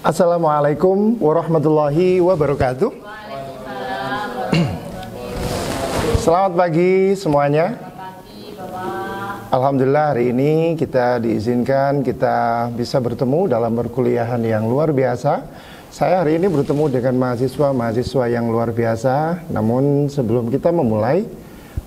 Assalamualaikum warahmatullahi wabarakatuh. Selamat pagi semuanya. Alhamdulillah hari ini kita diizinkan kita bisa bertemu dalam perkuliahan yang luar biasa. Saya hari ini bertemu dengan mahasiswa yang luar biasa. Namun sebelum kita memulai,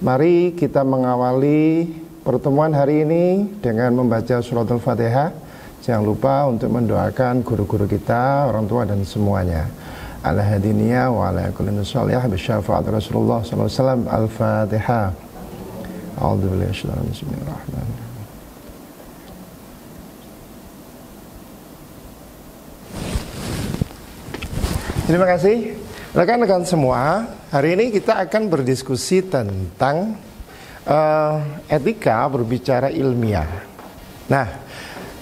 mari kita mengawali pertemuan hari ini dengan membaca suratul Fatihah. Jangan lupa untuk mendoakan guru-guru kita, orang tua dan semuanya. Ala hadiniya wa ala kulli nusalih bisyafaat Rasulullah sallallahu alaihi wasallam. Al-Fatihah. A'udzubillahi minasyaitonir rajim. Bismillahirrahmanirrahim. Terima kasih rekan-rekan semua. Hari ini kita akan berdiskusi tentang etika berbicara ilmiah. Nah,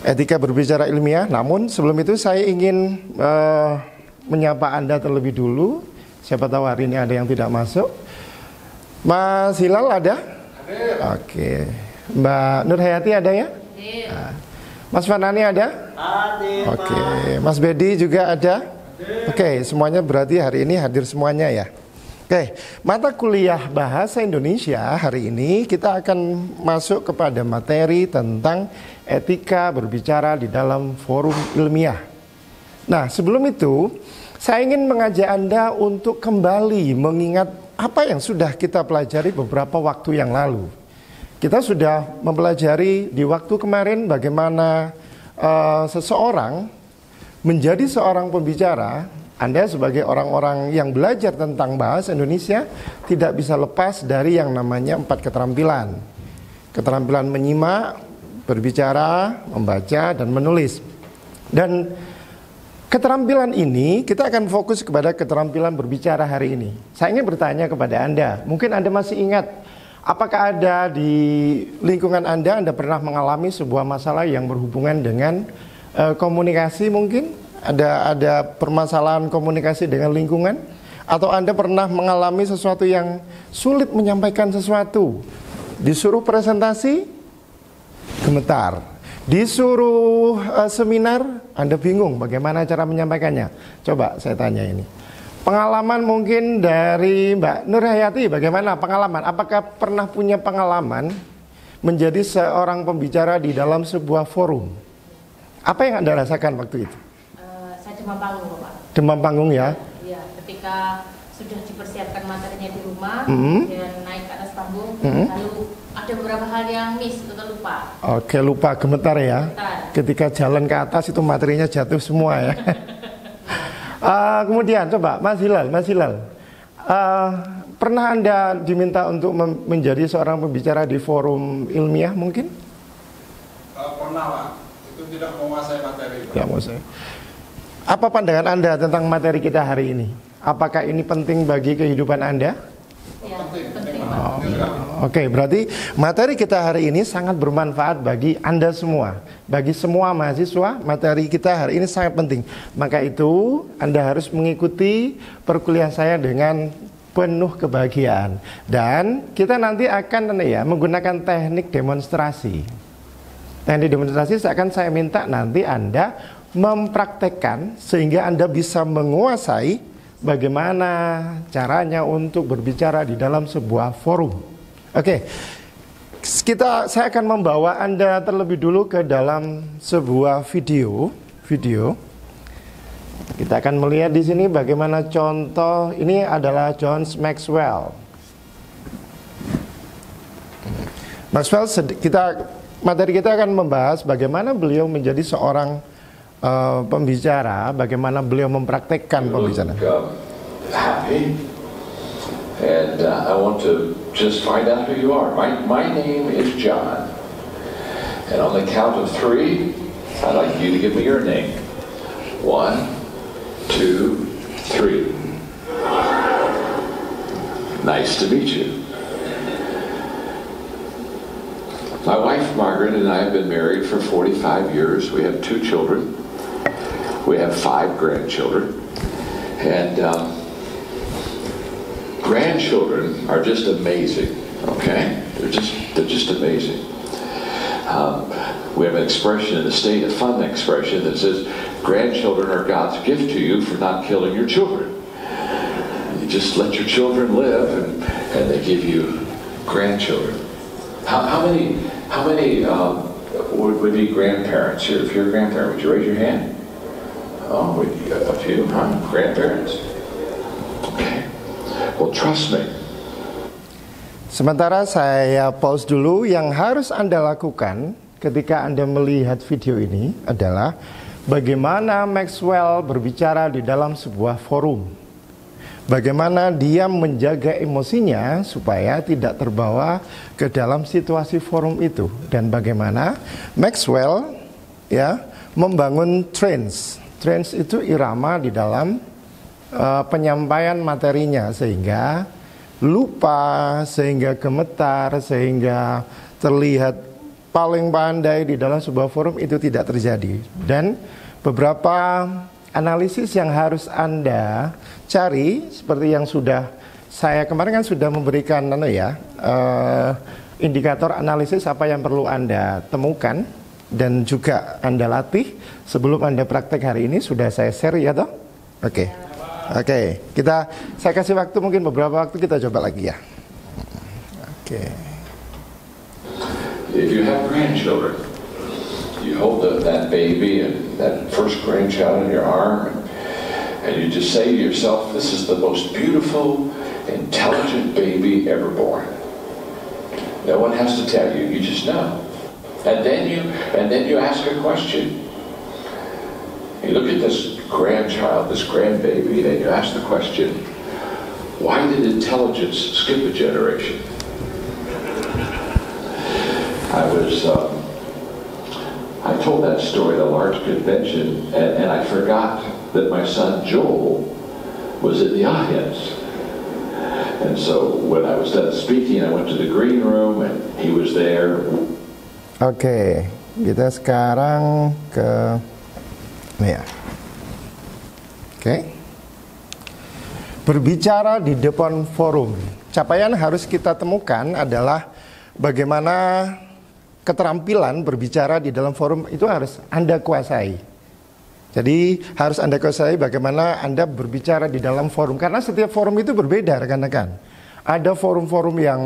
etika berbicara ilmiah, namun sebelum itu saya ingin menyapa Anda terlebih dulu. Siapa tahu hari ini ada yang tidak masuk. Mas Hilal ada? Ada. Oke. Mbak Nur Hayati ada ya? Ada. Mas Fanani ada? Ada. Oke. Mas Bedi juga ada? Ada. Oke, semuanya berarti hari ini hadir semuanya ya. Oke, mata kuliah Bahasa Indonesia hari ini kita akan masuk kepada materi tentang etika berbicara di dalam forum ilmiah. Nah, sebelum itu saya ingin mengajak Anda untuk kembali mengingat apa yang sudah kita pelajari beberapa waktu yang lalu. Kita sudah mempelajari di waktu kemarin bagaimana seseorang menjadi seorang pembicara. Anda sebagai orang-orang yang belajar tentang bahasa Indonesia tidak bisa lepas dari yang namanya 4 keterampilan. Keterampilan menyimak, berbicara, membaca, dan menulis. Dan keterampilan ini kita akan fokus kepada keterampilan berbicara hari ini. Saya ingin bertanya kepada Anda, mungkin Anda masih ingat, apakah ada di lingkungan Anda pernah mengalami sebuah masalah yang berhubungan dengan komunikasi mungkin? Ada permasalahan komunikasi dengan lingkungan, atau Anda pernah mengalami sesuatu yang sulit menyampaikan sesuatu, disuruh presentasi gemetar, disuruh seminar Anda bingung bagaimana cara menyampaikannya. Coba saya tanya ini, pengalaman mungkin dari Mbak Nur Hayati, bagaimana pengalaman? Apakah pernah punya pengalaman menjadi seorang pembicara di dalam sebuah forum? Apa yang Anda rasakan waktu itu? Demam panggung, Pak. Demam panggung ya? Iya, ketika sudah dipersiapkan materinya di rumah, dan naik ke atas panggung, lalu ada beberapa hal yang miss atau lupa. Oke, lupa, gemetar ya? Gemetar. Ketika jalan ke atas itu materinya jatuh semua ya? Kemudian coba, Mas Hilal, pernah Anda diminta untuk menjadi seorang pembicara di forum ilmiah mungkin? Pernah, Pak. Itu tidak menguasai materi, Pak. Tidak menguasai. Apa pandangan Anda tentang materi kita hari ini? Apakah ini penting bagi kehidupan Anda? Ya, penting. Oke, berarti materi kita hari ini sangat bermanfaat bagi Anda semua. Bagi semua mahasiswa, materi kita hari ini sangat penting. Maka itu Anda harus mengikuti perkuliahan saya dengan penuh kebahagiaan. Dan kita nanti akan menggunakan teknik demonstrasi. Teknik demonstrasi akan saya minta nanti Anda mempraktekkan sehingga Anda bisa menguasai bagaimana caranya untuk berbicara di dalam sebuah forum. Oke, saya akan membawa Anda terlebih dulu ke dalam sebuah video. Kita akan melihat di sini bagaimana contoh. Ini adalah John Maxwell. Materi kita akan membahas bagaimana beliau menjadi seorang pembicara, bagaimana beliau mempraktekkan pembicaraan. Happy, and I want to just find out who you are. My name is John, and on the count of 3, I'd like you to give me your name. 1, 2, 3. Nice to meet you. My wife Margaret and I have been married for 45 years. We have 2 children. We have 5 grandchildren, and grandchildren are just amazing. Okay, they're just amazing. We have an expression in the state, a fun expression that says, grandchildren are God's gift to you for not killing your children. You just let your children live, and they give you grandchildren. How many would be grandparents here? If you're a grandparent, would you raise your hand? Oh, a few, huh? Grandparents. Okay. Well, trust me. Sementara saya pause dulu, yang harus Anda lakukan ketika Anda melihat video ini adalah bagaimana Maxwell berbicara di dalam sebuah forum. Bagaimana dia menjaga emosinya supaya tidak terbawa ke dalam situasi forum itu, dan bagaimana Maxwell ya membangun trance. Trance itu irama di dalam penyampaian materinya, sehingga lupa, sehingga gemetar, sehingga terlihat paling pandai di dalam sebuah forum itu tidak terjadi. Dan beberapa analisis yang harus Anda cari, seperti yang sudah saya kemarin kan sudah memberikan indikator analisis apa yang perlu Anda temukan dan juga Anda latih sebelum Anda praktek hari ini, sudah saya share ya toh? Oke. Saya kasih waktu mungkin beberapa waktu, kita coba lagi ya. Oke. If you have grandchildren, you hold that baby and that first grandchild in your arm, and you just say to yourself, this is the most beautiful, intelligent baby ever born. No one has to tell you, you just know. And then you ask a question. You look at this grandchild, this grandbaby, and you ask the question, why did intelligence skip a generation? I told that story at a large convention, and I forgot that my son Joel was in the audience. And so when I was done speaking, I went to the green room, and he was there. Oke, kita sekarang ke ya. Oke. Berbicara di depan forum. Capaian harus kita temukan adalah bagaimana keterampilan berbicara di dalam forum itu harus Anda kuasai. Jadi harus Anda kuasai bagaimana Anda berbicara di dalam forum, karena setiap forum itu berbeda rekan-rekan. Ada forum-forum yang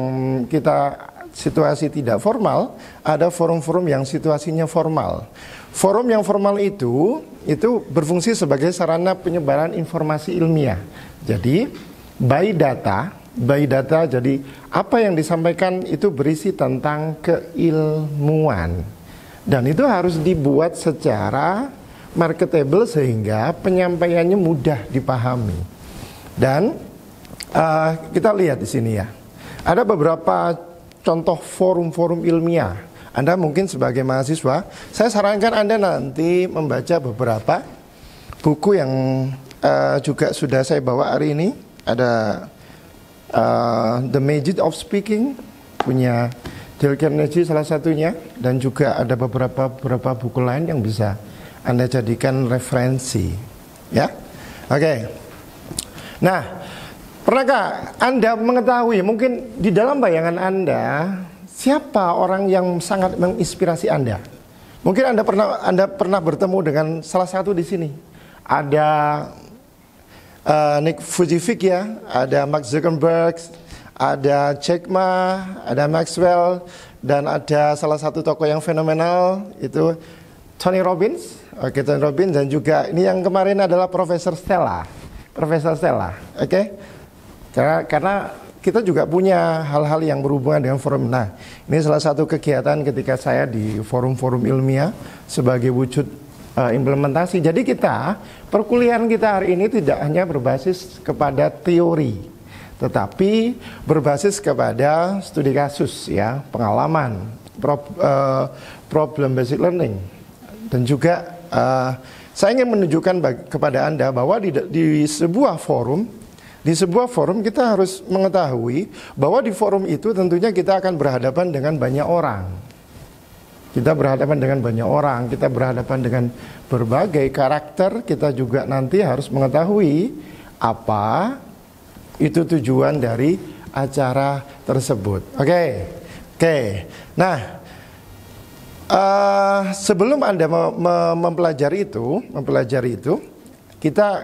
kita situasi tidak formal, ada forum-forum yang situasinya formal. Forum yang formal itu berfungsi sebagai sarana penyebaran informasi ilmiah. Jadi by data, jadi apa yang disampaikan itu berisi tentang keilmuan, dan itu harus dibuat secara marketable sehingga penyampaiannya mudah dipahami. Dan kita lihat di sini ya, ada beberapa contoh forum-forum ilmiah. Anda mungkin sebagai mahasiswa, saya sarankan Anda nanti membaca beberapa buku yang juga sudah saya bawa hari ini. Ada The Magic of Speaking, punya Dale Carnegie salah satunya, dan juga ada beberapa buku lain yang bisa Anda jadikan referensi, ya. Oke. Nah, pernahkah Anda mengetahui, mungkin di dalam bayangan Anda, siapa orang yang sangat menginspirasi Anda? Mungkin Anda pernah bertemu dengan salah satu di sini. Ada Nick Vujicic ya, ada Mark Zuckerberg, ada Jack Ma, ada Maxwell, dan ada salah satu tokoh yang fenomenal itu Tony Robbins. Oke, Tony Robbins, dan juga ini yang kemarin adalah Profesor Stella. Oke. Karena kita juga punya hal-hal yang berhubungan dengan forum. Nah, ini salah satu kegiatan ketika saya di forum-forum ilmiah sebagai wujud implementasi. Jadi perkuliahan kita hari ini tidak hanya berbasis kepada teori, tetapi berbasis kepada studi kasus ya, pengalaman, problem basic learning. Dan juga saya ingin menunjukkan kepada Anda bahwa di sebuah forum kita harus mengetahui bahwa di forum itu tentunya kita akan berhadapan dengan banyak orang. Kita berhadapan dengan berbagai karakter. Kita juga nanti harus mengetahui apa itu tujuan dari acara tersebut. Oke. Nah, Sebelum Anda mempelajari itu,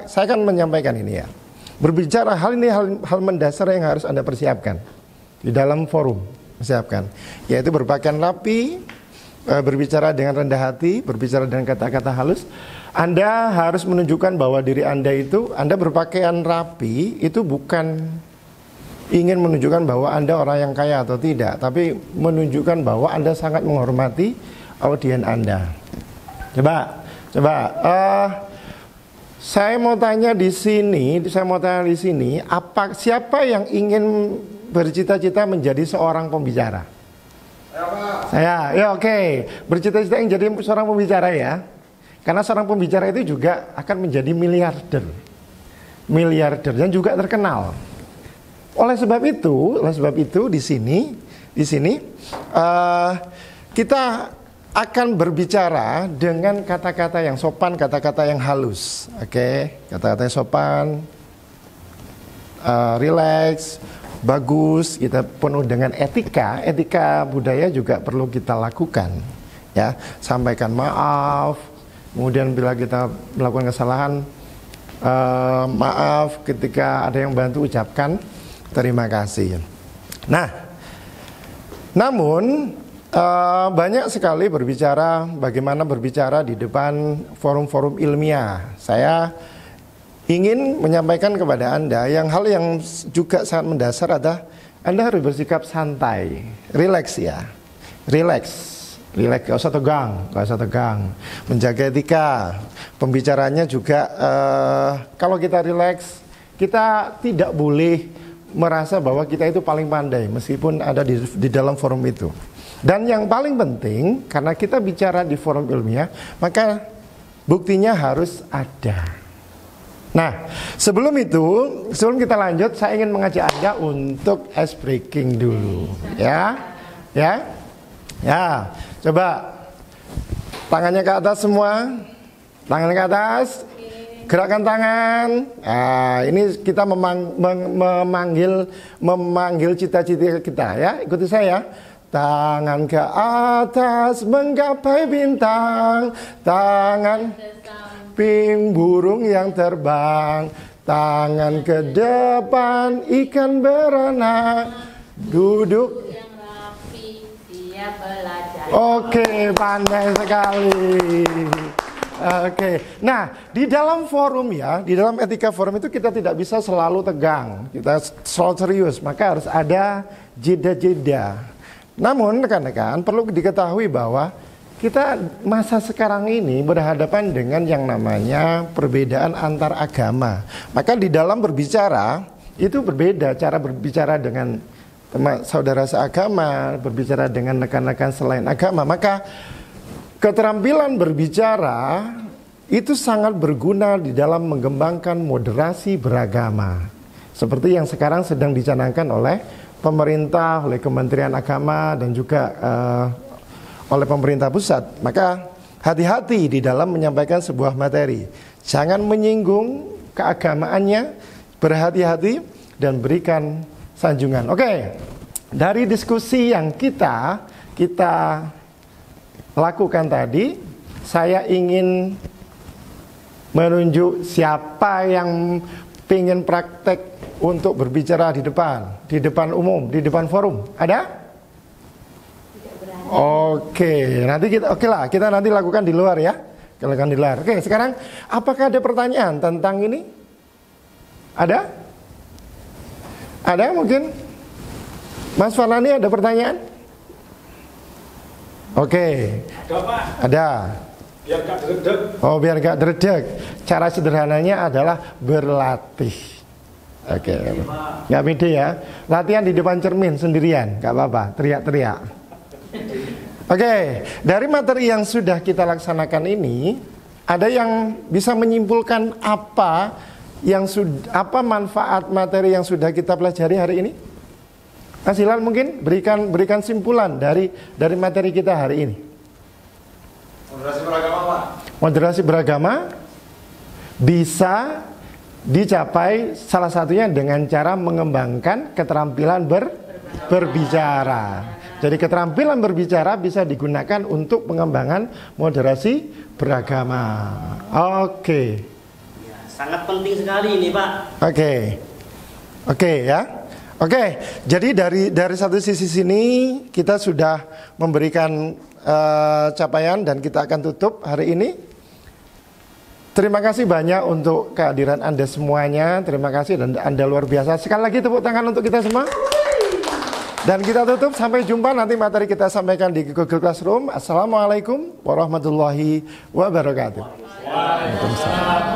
saya akan menyampaikan ini ya. Berbicara hal mendasar yang harus Anda persiapkan di dalam forum, yaitu berpakaian rapi, berbicara dengan rendah hati, berbicara dengan kata-kata halus. Anda harus menunjukkan bahwa diri Anda itu, Anda berpakaian rapi itu bukan ingin menunjukkan bahwa Anda orang yang kaya atau tidak, tapi menunjukkan bahwa Anda sangat menghormati audiens Anda. Coba, saya mau tanya di sini, siapa yang ingin bercita-cita menjadi seorang pembicara? Saya, ya oke. Bercita-cita yang jadi seorang pembicara ya. Karena seorang pembicara itu juga akan menjadi miliarder dan juga terkenal. Oleh sebab itu di sini kita akan berbicara dengan kata-kata yang sopan, kata-kata yang halus, oke? Kata-kata yang sopan, relax, bagus, kita penuh dengan etika budaya juga perlu kita lakukan, ya. Sampaikan maaf, kemudian bila kita melakukan kesalahan, maaf, ketika ada yang bantu ucapkan terima kasih. Nah, namun banyak sekali bagaimana berbicara di depan forum-forum ilmiah. Saya ingin menyampaikan kepada Anda hal yang juga sangat mendasar adalah Anda harus bersikap santai, relax ya, relax, gak usah tegang, menjaga etika. Pembicaranya juga kalau kita relax, kita tidak boleh merasa bahwa kita itu paling pandai meskipun ada di dalam forum itu. Dan yang paling penting, karena kita bicara di forum ilmiah, maka buktinya harus ada. Nah, sebelum kita lanjut, saya ingin mengajak Anda untuk ice breaking dulu, ya. Coba tangannya ke atas semua, tangannya ke atas, gerakan tangan. Nah, ini kita memanggil cita-cita kita, ya. Ikuti saya. Tangan ke atas menggapai bintang, tangan samping burung yang terbang, tangan ke depan ikan beranak, duduk yang rapi, siap belajar. Oke, pandai sekali. Oke, nah di dalam forum ya, di dalam etika forum itu kita tidak bisa selalu tegang, kita selalu serius, maka harus ada jeda-jeda. Namun rekan-rekan perlu diketahui bahwa kita masa sekarang ini berhadapan dengan yang namanya perbedaan antar agama. Maka di dalam berbicara itu berbeda, cara berbicara dengan saudara seagama, berbicara dengan rekan-rekan selain agama. Maka keterampilan berbicara itu sangat berguna di dalam mengembangkan moderasi beragama. Seperti yang sekarang sedang dicanangkan oleh pemerintah, oleh Kementerian Agama dan juga oleh pemerintah pusat. Maka hati-hati di dalam menyampaikan sebuah materi. Jangan menyinggung keagamaannya, berhati-hati dan berikan sanjungan. Oke, dari diskusi yang kita lakukan tadi, saya ingin menunjuk siapa yang ingin praktek untuk berbicara di depan umum, di depan forum. Ada? Oke, nanti kita nanti lakukan di luar ya. Lakukan di luar. Oke, sekarang apakah ada pertanyaan tentang ini? Ada? Ada mungkin? Mas Farlani ada pertanyaan? Oke. Ada. Biar gak dredeg. Oh, biar gak dredeg. Cara sederhananya adalah berlatih. Oke, nggak pede ya. Latihan di depan cermin sendirian, nggak apa-apa, teriak-teriak. Oke, dari materi yang sudah kita laksanakan ini, ada yang bisa menyimpulkan apa manfaat materi yang sudah kita pelajari hari ini? Mas Hilal mungkin berikan simpulan dari materi kita hari ini. Moderasi beragama, Pak. Moderasi beragama bisa dicapai salah satunya dengan cara mengembangkan keterampilan berbicara. Jadi keterampilan berbicara bisa digunakan untuk pengembangan moderasi beragama. Oke. Ya, sangat penting sekali ini, Pak. Oke ya. Oke, jadi dari satu sisi sini kita sudah memberikan capaian dan kita akan tutup hari ini. Terima kasih banyak untuk kehadiran Anda semuanya. Terima kasih dan Anda luar biasa. Sekali lagi tepuk tangan untuk kita semua. Dan kita tutup, sampai jumpa nanti materi kita sampaikan di Google Classroom. Assalamualaikum warahmatullahi wabarakatuh. Waalaikumsalam.